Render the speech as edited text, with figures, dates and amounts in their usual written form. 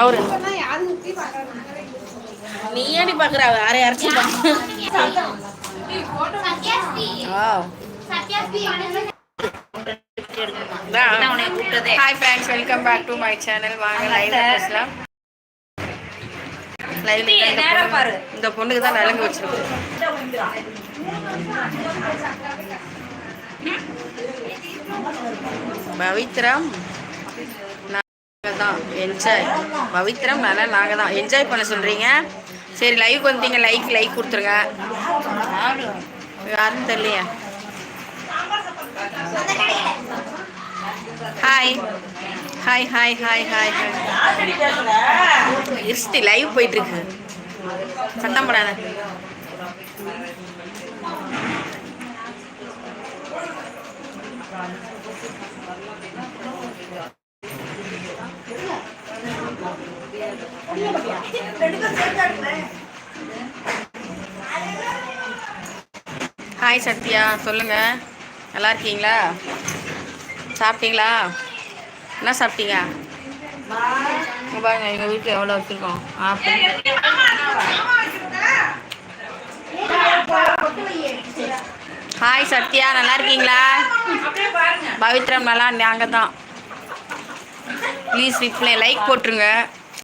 அவரு நீ ஏடி பாக்குற யாரை அரைச்சிருப்பான். Hi friends, welcome back to my channel. வாங்க லைவ்ல பேசலாம். இந்த பொண்ணுக்கு தான் நலங்கு வச்சிருக்கு. பவித்ரம் தான் என்ஜாய். பவித்ரம் நல்லா நாங்கள் தான் என்ஜாய் பண்ண சொல்கிறீங்க. சரி, லைவ் வந்துட்டீங்க, லைக் கொடுத்துருங்க. யாருன்னு தெரியலையே. Hi hi hi hi hi hi. இஸ்டி live போயிட்டுருக்கு, சத்தம் போடாத. ஹாய் சத்யா, சொல்லுங்க, நல்லா இருக்கீங்களா? சாப்பிட்டீங்களா? என்ன சாப்பிட்டீங்க? பாருங்க, எங்கள் வீட்டில் எவ்வளோ வச்சுருக்கோம். ஹாய் சத்யா, நல்லா இருக்கீங்களா? பவித்ரம் நல்லா நாங்கள் தான். ப்ளீஸ் ரிப்ளை லைக் போட்டுருங்க.